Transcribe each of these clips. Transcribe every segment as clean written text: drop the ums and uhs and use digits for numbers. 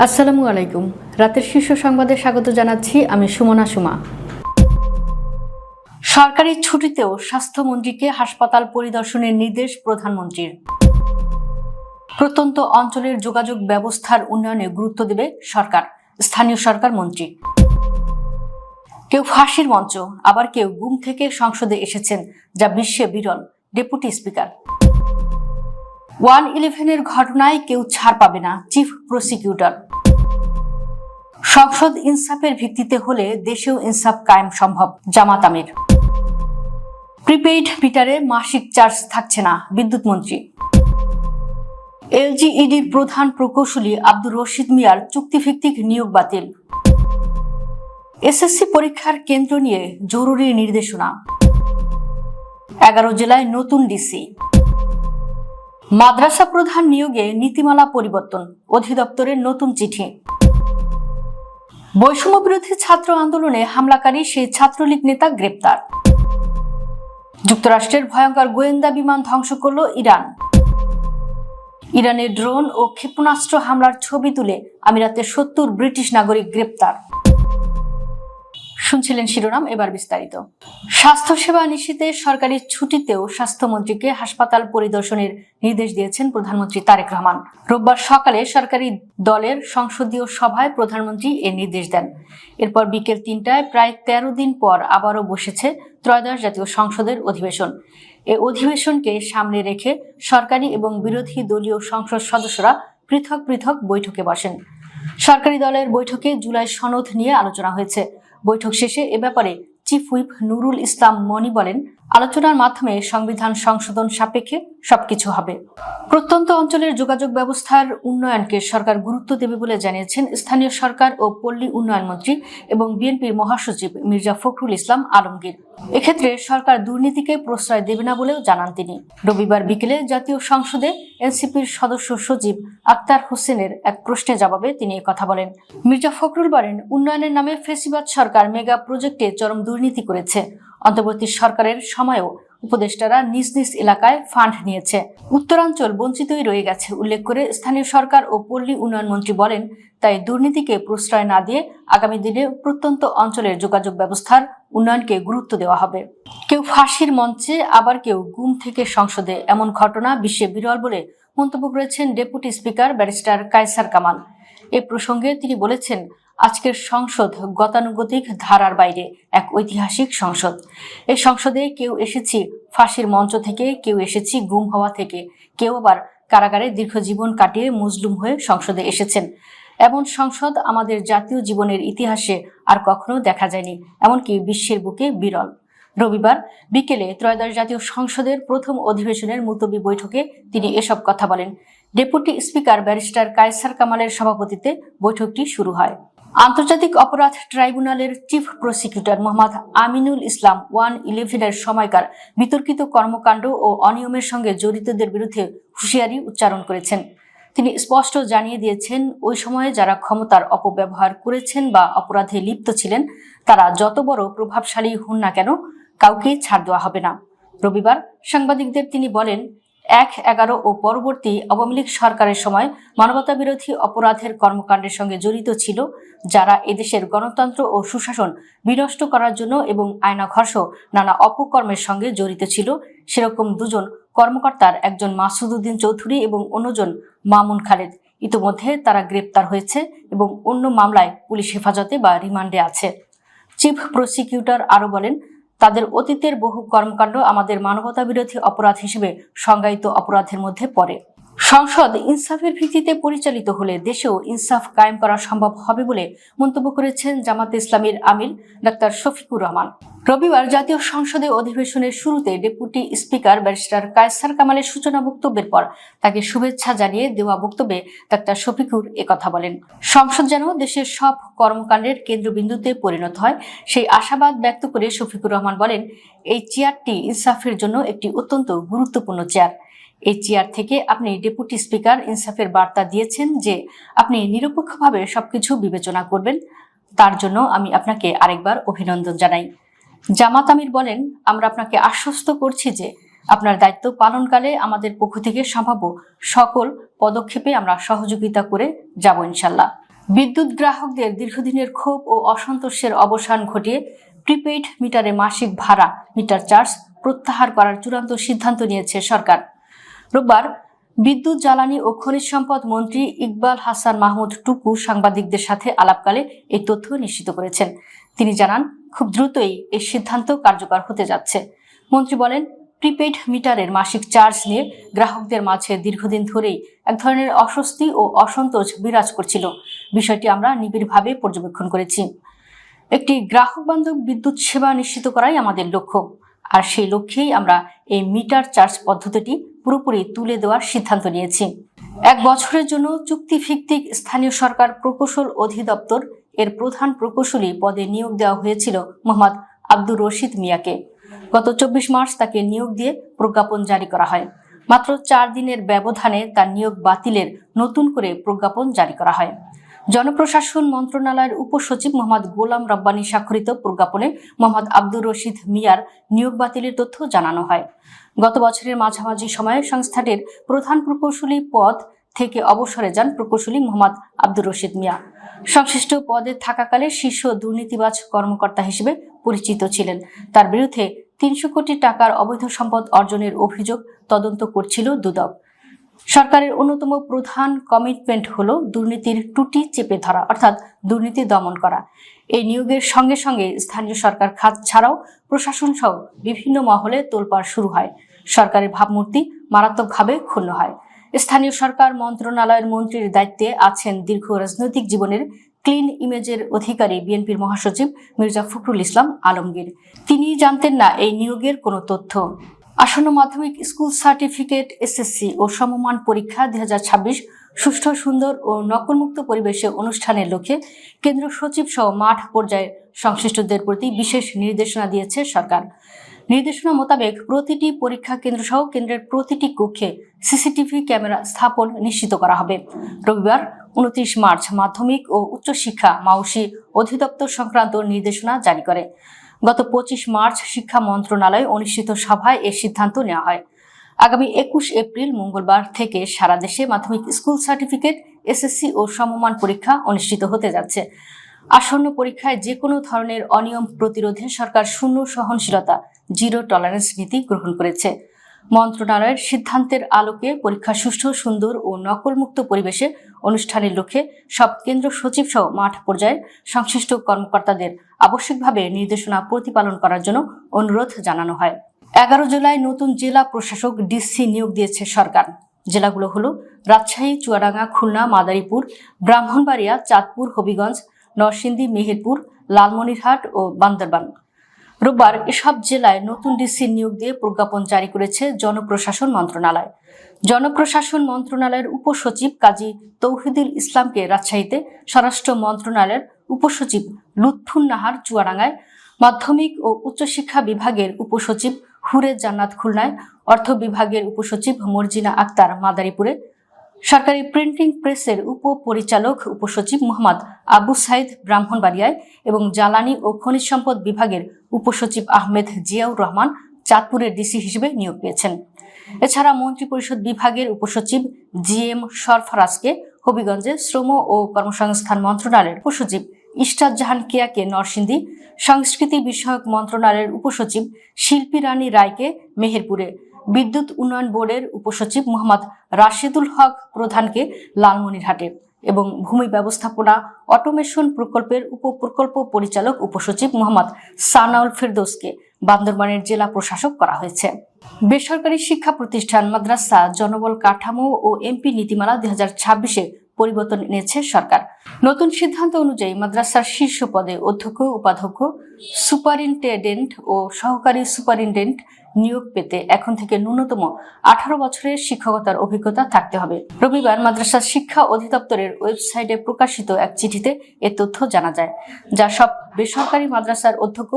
আসসালামু আলাইকুম। রাতের শীর্ষ সংবাদে স্বাগত জানাচ্ছি আমি সুমনা সুমা। সরকারি ছুটিতেও স্বাস্থ্যমন্ত্রীকে হাসপাতাল পরিদর্শনের নির্দেশ প্রধানমন্ত্রীর। প্রত্যন্ত অঞ্চলের যোগাযোগ ব্যবস্থার উন্নয়নে গুরুত্ব দেবে সরকার, স্থানীয় সরকার মন্ত্রী। কেউ ফাঁসির মঞ্চ, আবার কেউ গুম থেকে সংসদে এসেছেন, যা বিশ্বে বিরল, ডেপুটি স্পিকার। 111-এর ঘটনায় কেউ ছাড় পাবে না, চিফ প্রসিকিউটর। সংসদ ইনসাফের ভিত্তিতে হলে দেশেও ইনসাফ কায়েম সম্ভব, জামাত আমির। প্রিপেইড মিটারে মাসিক চার্জ থাকছে না, বিদ্যুৎ মন্ত্রী। এলজিইডির প্রধান প্রকৌশলী আব্দুর রশিদ মিয়ার চুক্তিভিত্তিক নিয়োগ বাতিল। এসএসসি পরীক্ষার কেন্দ্র নিয়ে জরুরি নির্দেশনা। 11 জেলায় নতুন ডিসি। মাদ্রাসা প্রধান নিয়োগে নীতিমালা পরিবর্তন, অধিদপ্তরের নতুন চিঠি। বৈষম্য বিরোধী ছাত্র আন্দোলনে হামলাকারী সেই ছাত্রলীগ নেতা গ্রেপ্তার। যুক্তরাষ্ট্রের ভয়ঙ্কর গোয়েন্দা বিমান ধ্বংস করল ইরান। ইরানের ড্রোন ও ক্ষেপণাস্ত্র হামলার ছবি তুলে আমিরাতের 70 ব্রিটিশ নাগরিক গ্রেপ্তার। শুনছিলেন শিরোনাম, এবার বিস্তারিত। স্বাস্থ্যসেবা নিশ্চিতে সরকারি ছুটিতেও স্বাস্থ্যমন্ত্রীকে হাসপাতাল পরিদর্শনের নির্দেশ দিয়েছেন প্রধানমন্ত্রী তারেক রহমান। রোববার সকালে সরকারি দলের সংসদীয় সভায় প্রধানমন্ত্রী এ নির্দেশ দেন। এরপর বিকেল 3টায় প্রায় 13 দিন পর আবারও বসেছে ত্রয়োদশ জাতীয় সংসদের অধিবেশন। এ অধিবেশনকে সামনে রেখে সরকারি এবং বিরোধী দলীয় সংসদ সদস্যরা পৃথক পৃথক বৈঠকে বসেন। সরকারি দলের বৈঠকে জুলাই সনদ নিয়ে আলোচনা হয়েছে। বৈঠক শেষে এ ব্যাপারে চিফ হুইপ নুরুল ইসলাম মনি বলেন, আলোচনার মাধ্যমে সংবিধান সংশোধন সাপেক্ষে সবকিছু হবে। প্রত্যন্ত অঞ্চলের যোগাযোগ ব্যবস্থার উন্নয়নকে সরকার গুরুত্ব দেবে বলে জানিয়েছেন স্থানীয় সরকার ও পল্লী উন্নয়ন মন্ত্রী এবং বিএনপির মহাসচিব মির্জা ফখরুল ইসলাম আলমগীর। এক্ষেত্রে সরকার দুর্নীতিকে প্রশ্রয় দেবে না বলেও জানান তিনি। রবিবার বিকেলে জাতীয় সংসদে এনসিপির সদস্য সচিব আক্তার হোসেনের এক প্রশ্নের জবাবে তিনি কথা বলেন। মির্জা ফখরুল বলেন, উন্নয়নের নামে ফ্যাসিবাদ সরকার মেগা প্রজেক্টে চরম দুর্নীতি করেছে। অন্তর্বর্তী সরকারের সময়ও উপদেষ্টারা নিজ নিজ এলাকায় ফান্ড নিয়েছে। উত্তরাঞ্চল বঞ্চিতই রয়ে গেছে উল্লেখ করে স্থানীয় সরকার ও পল্লী উন্নয়ন মন্ত্রী বলেন, তাই দুর্নীতিকে প্রশ্রয় না দিয়ে আগামী দিনে প্রত্যন্ত অঞ্চলের যোগাযোগ ব্যবস্থার উন্নয়নকে গুরুত্ব দেওয়া হবে। কেউ ফাঁসির মঞ্চে, আবার কেউ গুম থেকে সংসদে, এমন ঘটনা বিশ্বে বিরল বলে মন্তব্য করেছেন deputy speaker barrister Kaiser Kamal. এ প্রসঙ্গে তিনি বলেছেন, আজকের সংসদ গতানুগতিক ধারার বাইরে এক ঐতিহাসিক সংসদ। এই সংসদে কেউ এসেছি ফাঁসির মঞ্চ থেকে, কেউ এসেছি গুম হওয়া থেকে, কেউ আবার কারাগারে দীর্ঘ জীবন কাটিয়ে মজলুম হয়ে সংসদে এসেছেন। এমন সংসদ আমাদের জাতীয় জীবনের ইতিহাসে আর কখনো দেখা যায়নি, এমনকি বিশ্বের বুকে বিরল। রবিবার বিকেলে ত্রয়োদশ জাতীয় সংসদের প্রথম অধিবেশনের মুলতবি বৈঠকে তিনি এসব কথা বলেন। ডেপুটি স্পিকার ব্যারিস্টার কায়সার কামালের সভাপতিত্বে বৈঠকটি শুরু হয়। আন্তর্জাতিক অপরাধ ট্রাইব্যুনালের চিফ প্রসিকিউটর মোহাম্মদ আমিনুল ইসলাম 111-এর সময়কার বিতর্কিত কর্মকাণ্ড ও অনিয়মের সঙ্গে জড়িতদের বিরুদ্ধে হুঁশিয়ারি উচ্চারণ করেছেন। তিনি স্পষ্ট জানিয়ে দিয়েছেন, ওই সময়ে যারা ক্ষমতার অপব্যবহার করেছেন বা অপরাধে লিপ্ত ছিলেন, তারা যত বড় প্রভাবশালী হন না কেন, কাউকেই ছাড় দেওয়া হবে না। রবিবার সাংবাদিকদের তিনি বলেন, 1-11 ও পরবর্তী আওয়ামী লীগ সরকারের সময় মানবতা বিরোধী অপরাধের কর্মকাণ্ডের সঙ্গে জড়িত ছিল, যারা এদেশের গণতন্ত্র ও সুশাসন বিনষ্ট করার জন্য এবং আয়নাঘর্ষ নানা অপকর্মের সঙ্গে জড়িত ছিল, সেরকম দুজন কর্মকর্তার একজন মাসুদ উদ্দিন চৌধুরী এবং অন্যজন মামুন খালেদ। ইতিমধ্যে তারা গ্রেপ্তার হয়েছে এবং অন্য মামলায় পুলিশ হেফাজতে বা রিমান্ডে আছে। চিফ প্রসিকিউটর আরও বলেন, তাদের অতীতের বহু কর্মকাণ্ড আমাদের মানবতা বিরোধী অপরাধ হিসেবে সংজ্ঞায়িত অপরাধের মধ্যে পড়ে। সংসদ ইনসাফের ভিত্তিতে পরিচালিত হলে দেশেও ইনসাফ কায়েম করা সম্ভব হবে বলে মন্তব্য করেছেন জামাতে ইসলামীর আমির ডাক্তার শফিকুর রহমান। রবিবার জাতীয় সংসদে অধিবেশনের শুরুতে ডেপুটি স্পিকার ব্যারিস্টার কায়সার কামালের সূচনা বক্তব্যের পর তাকে শুভেচ্ছা জানিয়ে দেওয়া বক্তব্যে ডাক্তার শফিকুর একথা বলেন। সংসদ যেন দেশের সব কর্মকাণ্ডের কেন্দ্রবিন্দুতে পরিণত হয়, সেই আশাবাদ ব্যক্ত করে শফিকুর রহমান বলেন, এই চেয়ারটি ইনসাফের জন্য একটি অত্যন্ত গুরুত্বপূর্ণ চেয়ার। এই চেয়ার থেকে আপনি ডেপুটি স্পিকার ইনসাফের বার্তা দিয়েছেন যে আপনি নিরপেক্ষভাবে সবকিছু বিবেচনা করবেন। তার জন্য আমি আপনাকে আরেকবার অভিনন্দন জানাই। জামাত আমির বলেন, আমরা আপনাকে আশ্বস্ত করছি যে আপনার দায়িত্ব পালনকালে আমাদের পক্ষ থেকে সম্ভাব্য সকল পদক্ষেপে আমরা সহযোগিতা করে যাব ইনশাল্লাহ। বিদ্যুৎ গ্রাহকদের দীর্ঘদিনের ক্ষোভ ও অসন্তোষের অবসান ঘটিয়ে প্রিপেইড মিটারে মাসিক ভাড়া মিটার চার্জ প্রত্যাহার করার চূড়ান্ত সিদ্ধান্ত নিয়েছে সরকার। রোববার বিদ্যুৎ, জ্বালানি ও খনিজ সম্পদ মন্ত্রী ইকবাল হাসান মাহমুদ টুকু সাংবাদিকদের সাথে আলাপকালে এই তথ্য নিশ্চিত করেছেন। তিনি জানান, খুব দ্রুতই এই সিদ্ধান্ত কার্যকর হতে যাচ্ছে। মন্ত্রী বলেন, প্রিপেইড মিটারের মাসিক চার্জ নিয়ে গ্রাহকদের মাঝে দীর্ঘদিন ধরেই এক ধরনের অস্বস্তি ও অসন্তোষ বিরাজ করছিল। বিষয়টি আমরা নিবিড়ভাবে পর্যবেক্ষণ করেছি। একটি গ্রাহক বান্ধব বিদ্যুৎ সেবা নিশ্চিত করাই আমাদের লক্ষ্য, আর সেই লক্ষ্যেই আমরা এই মিটার চার্জ পদ্ধতিটি পুরোপুরি তুলে দেওয়ার সিদ্ধান্ত নিয়েছি। 1 বছরের জন্য চুক্তিভিত্তিক স্থানীয় সরকার প্রকৌশল অধিদপ্তর এর প্রধান প্রকৌশলী পদে নিয়োগ দেওয়া হয়েছিল মোহাম্মদ আব্দুর রশিদ মিয়াকে। গত 24 মার্চ তাকে নিয়োগ দিয়ে প্রজ্ঞাপন জারি করা হয়। মাত্র 4 দিনের ব্যবধানে তার নিয়োগ বাতিলের নতুন করে প্রজ্ঞাপন জারি করা হয়। জনপ্রশাসন মন্ত্রণালয়ের উপসচিব মোহাম্মদ গোলাম রব্বানী স্বাক্ষরিত প্রজ্ঞাপনে মোহাম্মদ আব্দুর রশিদ মিয়ার নিয়োগ বাতিলের তথ্য জানানো হয়। গত বছরের মাঝামাঝি সময়ে সংস্থাটির প্রধান প্রকৌশলী পদ থেকে অবসরে যান প্রকৌশলী মোহাম্মদ আব্দুর রশিদ মিয়া। সংশ্লিষ্ট পদে থাকাকালে শীর্ষ দুর্নীতিবাজ কর্মকর্তা হিসেবে পরিচিত ছিলেন। তার বিরুদ্ধে 300 কোটি টাকার অবৈধ সম্পদ অর্জনের অভিযোগ তদন্ত করছিল দুদক। সরকারের অন্যতম প্রধান কমিটমেন্ট হলো দুর্নীতির টুটি চেপে ধরা, অর্থাৎ দুর্নীতি দমন করা। এই নিয়োগের সঙ্গে সঙ্গে স্থানীয় সরকার খাত ছাড়াও প্রশাসন সহ বিভিন্ন মহলে তোলপাড় শুরু হয়। সরকারের ভাবমূর্তি মারাত্মকভাবে ক্ষুণ্ণ হয়। স্থানীয় সরকার মন্ত্রণালয়ের মন্ত্রীর দায়িত্বে আছেন দীর্ঘ রাজনৈতিক জীবনের ক্লিন ইমেজের অধিকারী বিএনপির মহাসচিব মির্জা ফখরুল ইসলাম আলমগীর। তিনি জানতেন না এই নিয়োগের কোনো তথ্য। আসন্ন মাধ্যমিক স্কুল সার্টিফিকেট, এসএসসি ও সমমান পরীক্ষা 2026 সুষ্ঠু, সুন্দর ও নকলমুক্ত পরিবেশে অনুষ্ঠানের লক্ষ্যে কেন্দ্র সচিব সহ মাঠ পর্যায়ে সংশ্লিষ্টদের প্রতি বিশেষ নির্দেশনা দিয়েছে সরকার। নির্দেশনা মোতাবেক প্রতিটি পরীক্ষা কেন্দ্র সহ কেন্দ্রের প্রতিটি কক্ষে সিসিটিভি ক্যামেরা স্থাপন নিশ্চিত করা হবে। রবিবার 29 মার্চ মাধ্যমিক ও উচ্চশিক্ষা মাউসি অধিদপ্তর সংক্রান্ত নির্দেশনা জারি করে। গত 25 মার্চ শিক্ষা মন্ত্রণালয়ে অনুষ্ঠিত সভায় এ সিদ্ধান্ত নেওয়া হয়। আগামী 21 এপ্রিল মঙ্গলবার থেকে সারা দেশে মাধ্যমিক স্কুল সার্টিফিকেট, এসএসসি ও সমমান পরীক্ষা অনুষ্ঠিত হতে যাচ্ছে। আসন্ন পরীক্ষায় যে কোনো ধরনের অনিয়ম প্রতিরোধে সরকার শূন্য সহনশীলতা, জিরো টলারেন্স নীতি গ্রহণ করেছে। মন্ত্রণালয়ের সিদ্ধান্তের আলোকে পরীক্ষা সুষ্ঠু, সুন্দর ও নকলমুক্ত পরিবেশে অনুষ্ঠানের লক্ষ্যে সব কেন্দ্র সচিব সহ মাঠ পর্যায়ে সংশ্লিষ্ট কর্মকর্তাদের আবশ্যিকভাবে নির্দেশনা প্রতিপালন করার জন্য অনুরোধ জানানো হয়। 11 জুলাই নতুন জেলা প্রশাসক ডিসি নিয়োগ দিয়েছে সরকার। জেলাগুলো হলো রাজশাহী, চুয়াডাঙ্গা, খুলনা, মাদারীপুর, ব্রাহ্মণবাড়িয়া, চাঁদপুর, হবিগঞ্জ, নরসিংদী, মেহেরপুর, লালমনিরহাট ও বান্দরবান। রোববার এসব জেলায় নতুন ডিসি নিয়োগ দিয়ে প্রজ্ঞাপন জারি করেছে জনপ্রশাসন মন্ত্রণালয়। জনপ্রশাসন মন্ত্রণালয়ের উপসচিব কাজী তৌহিদুল ইসলামকে রাজশাহীতে, স্বরাষ্ট্র মন্ত্রণালয়ের উপসচিব লুৎফুন নাহার চুয়াডাঙ্গায়, মাধ্যমিক ও উচ্চশিক্ষা বিভাগের উপসচিব হুরে জান্নাত খুলনায়, অর্থ বিভাগের উপসচিব মর্জিনা আক্তার মাদারীপুরে, সরকারি প্রিন্টিং প্রেসের উপপরিচালক উপসচিব মোহাম্মদ আবু সাইদ ব্রাহ্মণবাড়িয়ায় এবং জ্বালানি ও খনিজ সম্পদ বিভাগের উপসচিব আহমেদ জিয়াউর রহমান চাঁদপুরের ডিসি হিসেবে নিয়োগ পেয়েছেন। এছাড়া মন্ত্রিপরিষদ বিভাগের উপসচিব জিএম সরফরাজকে হবিগঞ্জে, শ্রম ও কর্মসংস্থান মন্ত্রণালয়ের উপসচিব ইশরাত জাহান কেয়াকে নরসিংদী, সংস্কৃতি বিষয়ক মন্ত্রণালয়ের উপসচিব শিল্পী রানী রায়কে মেহেরপুরে, বিদ্যুৎ উন্নয়ন বোর্ডের উপসচিব মোহাম্মদ রাশেদুল হক প্রধানকে লালমনিরহাটে এবং ভূমি ব্যবস্থাপনা অটোমেশন প্রকল্পের উপপ্রকল্প পরিচালক উপসচিব মোহাম্মদ সানাউল ফেরদৌসকে বান্দরবানের জেলা প্রশাসক করা হয়েছে। বেসরকারি শিক্ষা প্রতিষ্ঠান, মাদ্রাসা, জনবল কাঠামো ও এমপি নীতিমালা 2026-এ পরিবর্তন এনেছে সরকার। নতুন সিদ্ধান্ত অনুযায়ী মাদ্রাসার শীর্ষ পদে অধ্যক্ষ, উপাধ্যক্ষ, সুপারিনটেন্ডেন্ট ও সহকারী সুপারিনটেন্ডেন্ট নিয়োগ পেতে এখন থেকে ন্যূনতম 18 বছরের শিক্ষকতার অভিজ্ঞতা থাকতে হবে। রবিবার মাদ্রাসা শিক্ষা অধিদপ্তরের ওয়েবসাইটে প্রকাশিত এক চিঠিতে এ তথ্য জানা যায়, যা সব বেসরকারি মাদ্রাসার অধ্যক্ষ,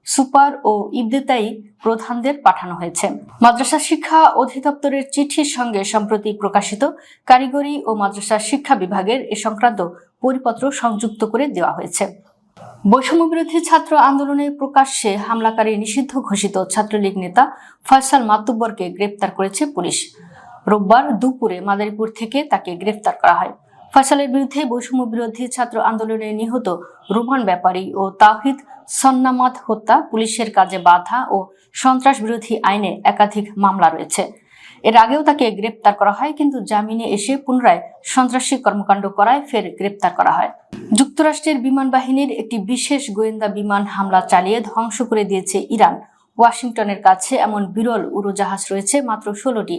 সুপার ও ইবতেদায়ী প্রধানদের পাঠানো হয়েছে। মাদ্রাসা শিক্ষা অধিদপ্তরের চিঠির সঙ্গে সম্প্রতি প্রকাশিত কারিগরি ও মাদ্রাসা শিক্ষা বিভাগের এ সংক্রান্ত পরিপত্র সংযুক্ত করে দেওয়া হয়েছে। বৈষম্য বিরোধী ছাত্র আন্দোলনে প্রকাশ্যে হামলাকারী নিষিদ্ধ ঘোষিত ছাত্রলীগ নেতা ফয়সাল মাতুব্বরকে গ্রেপ্তার করেছে পুলিশ। রোববার দুপুরে মাদারীপুর থেকে তাকে গ্রেপ্তার করা হয়। ফয়সালের বিরুদ্ধে বৈষম্য বিরোধী ছাত্র আন্দোলনে নিহত রোমান ব্যাপারী ও তাওহিদ সন্নামাত হত্যা, পুলিশের কাজে বাধা ও সন্ত্রাস বিরোধী আইনে একাধিক মামলা রয়েছে। এর আগেও তাকে গ্রেপ্তার করা হয়, কিন্তু জামিনে এসে পুনরায় সন্ত্রাসী কর্মকাণ্ড করায় ফের গ্রেপ্তার করা হয়। যুক্তরাষ্ট্রের বিমান বাহিনীর একটি বিশেষ গোয়েন্দা বিমান হামলা চালিয়ে ধ্বংস করে দিয়েছে ইরান। ওয়াশিংটনের কাছে এমন বিরল উড়োজাহাজ রয়েছে মাত্র 16টি।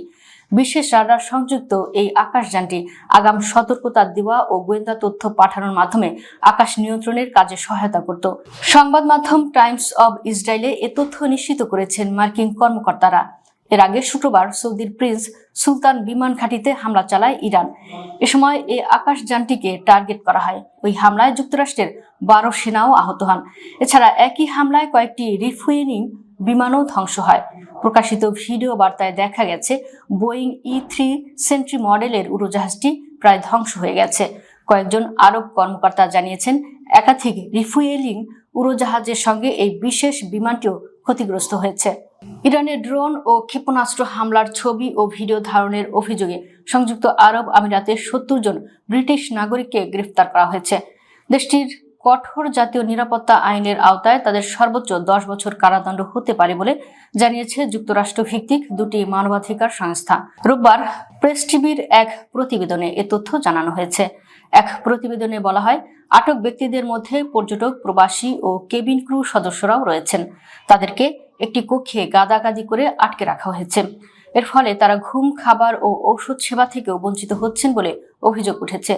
বিশেষ রাডার সংযুক্ত এই আকাশযানটি আগাম সতর্কতা দেওয়া ও গোয়েন্দা তথ্য পাঠানোর মাধ্যমে আকাশ নিয়ন্ত্রণের কাজে সহায়তা করত। সংবাদ মাধ্যম টাইমস অব ইসরায়েলে এ তথ্য নিশ্চিত করেছেন মার্কিন কর্মকর্তারা। এর আগে শুক্রবার সৌদির প্রিন্স সুলতান বিমান ঘাঁটিতে হামলা চালায় ইরান। এ সময় এই আকাশযানটিকে টার্গেট করা হয়। ওই হামলায় যুক্তরাষ্ট্রের 12 সেনাও আহত হন। এছাড়া একই হামলায় কয়েকটি রিফুয়েলিং বিমানও ধ্বংস হয়। প্রকাশিত ভিডিও বার্তায় দেখা গেছে বোয়িং E3 সেন্ট্রি মডেলের উড়োজাহাজটি প্রায় ধ্বংস হয়ে গেছে। কয়েকজন আরব কর্মকর্তা জানিয়েছেন একাধিক রিফুয়েলিং উড়োজাহাজের সঙ্গে এই বিশেষ বিমানটিও ক্ষতিগ্রস্ত হয়েছে। ইরানের ড্রোন ও ক্ষেপণাস্ত্র হামলার ছবি ও ভিডিও ধারণের অভিযোগে সংযুক্ত আরব আমিরাতের 70 জন ব্রিটিশ নাগরিককে গ্রেফতার করা হয়েছে। দেশটির কঠোর জাতীয় নিরাপত্তা আইনের আওতায় তাদের সর্বোচ্চ 10 বছর কারাদণ্ড হতে পারে বলে জানিয়েছে যুক্তরাষ্ট্র ভিত্তিক দুটি মানবাধিকার সংস্থা। রোববার প্রেস টিভির এক প্রতিবেদনে এ তথ্য জানানো হয়েছে। এক প্রতিবেদনে বলা হয়, আটক ব্যক্তিদের মধ্যে পর্যটক, প্রবাসী ও কেবিন ক্রু সদস্যরাও রয়েছেন। তাদেরকে একটি কক্ষে গাদাগাদি করে আটকে রাখা হয়েছে। এর ফলে তারা ঘুম, খাবার ও ঔষধ সেবা থেকেও বঞ্চিত হচ্ছেন বলে অভিযোগ উঠেছে।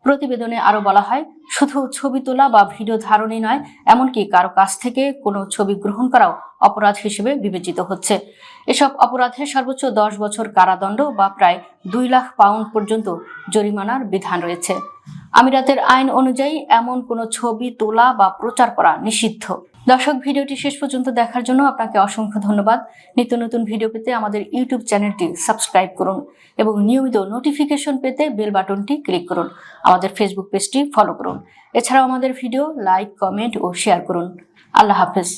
প্রতিবেদনে আরো বলা হয়, শুধু ছবি তোলা বা ভিডিও ধারণই নয়, এমনকি কারো কাছ থেকে কোনো ছবি গ্রহণ করাও অপরাধ হিসেবে বিবেচিত হচ্ছে। এসব অপরাধে সর্বোচ্চ 10 বছর কারাদণ্ড বা প্রায় 2 লাখ পাউন্ড পর্যন্ত জরিমানার বিধান রয়েছে। আমিরাতের আইন অনুযায়ী এমন কোনো ছবি তোলা বা প্রচার করা নিষিদ্ধ। দর্শক, ভিডিওটি শেষ পর্যন্ত দেখার জন্য আপনাকে অসংখ্য ধন্যবাদ। নিত্য নতুন ভিডিও পেতে আমাদের ইউটিউব চ্যানেলটি সাবস্ক্রাইব করুন এবং নিয়মিত নোটিফিকেশন পেতে বেল বাটনটি ক্লিক করুন। আমাদের ফেসবুক পেজটি ফলো করুন। এছাড়াও আমাদের ভিডিও লাইক, কমেন্ট ও শেয়ার করুন। আল্লাহ হাফেজ।